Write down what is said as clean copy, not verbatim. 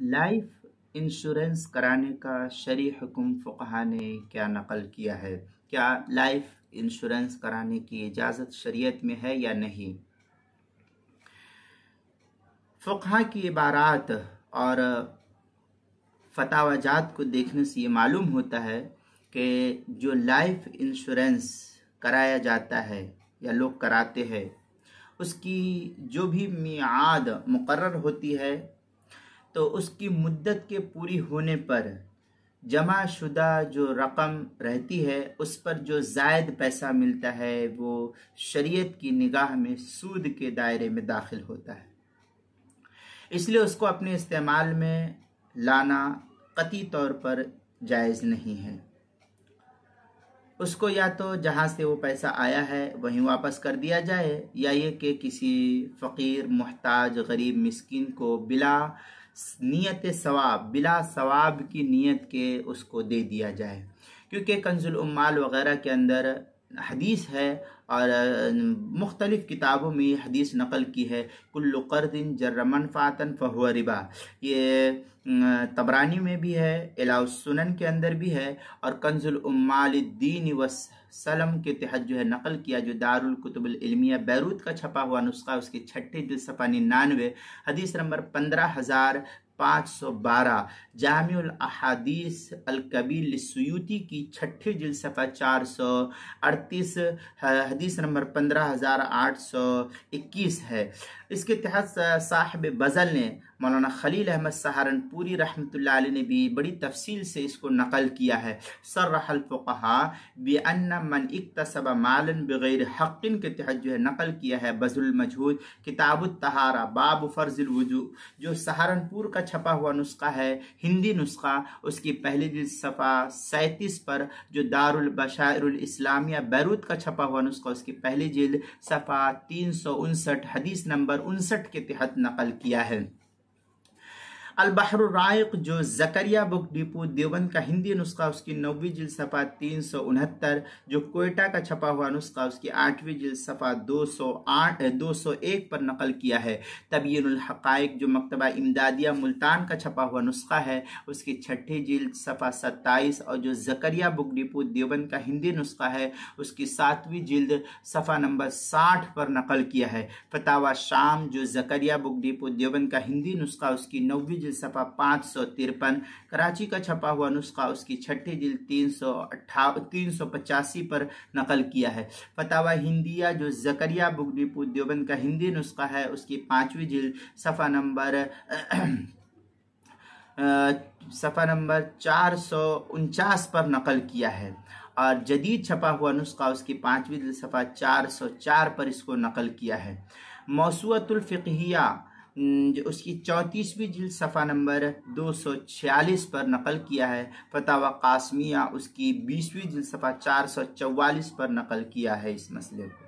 Life insurance کرانے کا شرعی حکم فقہا نے کیا نقل کیا ہے؟ کیا لائف انشورنس کرانے کی اجازت شریعت میں ہے یا نہیں؟ فقہا کی عبارات اور فتاوی جات کو دیکھنے سے یہ معلوم ہوتا ہے کہ جو لائف انشورنس کرایا جاتا ہے یا لوگ کراتے ہیں اس کی جو بھی میعاد مقرر ہوتی ہے تو اس کی مدت کے پوری ہونے پر جمع شدہ جو رقم رہتی ہے اس پر جو زائد پیسہ ملتا ہے وہ شریعت کی نگاہ میں سود کے دائرے میں داخل ہوتا ہے، اس لیے اس کو اپنے استعمال میں لانا قطعی طور پر جائز نہیں ہے۔ اس کو یا تو جہاں سے وہ پیسہ آیا ہے وہیں واپس کر دیا جائے یا یہ کہ کسی فقیر، محتاج، غریب، مسکین کو بلا نیت ثواب، بلا ثواب کی نیت کے اس کو دے دیا جائے، کیونکہ کنز العمال وغیرہ کے اندر حدیث ہے اور مختلف کتابوں میں یہ حدیث نقل کی ہے، کل قرض جر منفعۃ فہو ربا۔ یہ طبرانی میں بھی ہے، اعلاء السنن کے اندر بھی ہے، اور کنز العمال الدین والسلم کے تحت جو ہے نقل کیا، جو دارالکتب العلمیہ بیروت کا چھپا ہوا نسخہ، اس کے 6 جلد صفحہ 99، حدیث نمبر 15512، جامع الاحادیث الکبیر للسیوطی کی 6 جلد صفحہ 438، حدیث نمبر 15821 ہے۔ اس کے تحت صاحب بزل نے، مولانا خلیل احمد سہارنپوری رحمۃ اللہ علیہ نے بھی بڑی تفصیل سے اس کو نقل کیا ہے۔ صرح الفقہاء بأن من اکتسب مالا بغیر حق کے تحت جو ہے نقل کیا ہے بذل المجہود، کتاب الطہارہ، باب فرض الوضوء، جو سہارنپور کا چھپا ہوا نسخہ ہے، ہندی نسخہ، اس کی پہلی جلد صفحہ 37 پر، جو دارالبشائر الاسلامیہ بیروت کا چھپا ہوا نسخہ، اس کی پہلی جلد صفحہ 359، حدیث نمبر 59 کے تحت نقل کیا ہے۔ البحر الرائق، جو زکریا بک ڈپو دیوبند کا ہندی نسخہ، اس کی 9ویں جلد صفحہ 369، جو کوئٹہ کا چھپا ہوا نسخہ، اس کی 8ویں جلد صفحہ 201 پر نقل کیا ہے۔ تبیین الحقائق، جو مکتبہ امدادیہ ملتان کا چھپا ہوا نسخہ ہے، اس کی 6 جلد صفحہ 27، اور جو زکریا بک ڈپو دیوبند کا ہندی نسخہ ہے، اس کی 7ویں جلد صفحہ نمبر 60 پر نقل کیا ہے۔ فتاوی شام، جو زکریا بک ڈپو دیوبند کا ہندی نسخہ، اس کی 9ویں جلد صفحہ 553، کراچی کا چھپا ہوا نسخہ، اس کی 6 جلد 385 پر نقل کیا ہے۔ فتاوی ہندیہ، جو زکریا بک ڈپو دیوبند کا ہندی نسخہ ہے، اس کی 5ویں جلد صفحہ نمبر 449 پر نقل کیا ہے، اور جدید چھپا ہوا نسخہ، اس کی 5ویں جلد صفحہ 404 پر اس کو نقل کیا ہے۔ موسوعۃ الفقہیہ، اس کی 34ویں جلد صفحہ نمبر 246 پر نقل کیا ہے۔ فتاوی قاسمیہ، اس کی 20ویں جلد صفحہ 444 پر نقل کیا ہے اس مسئلے کو۔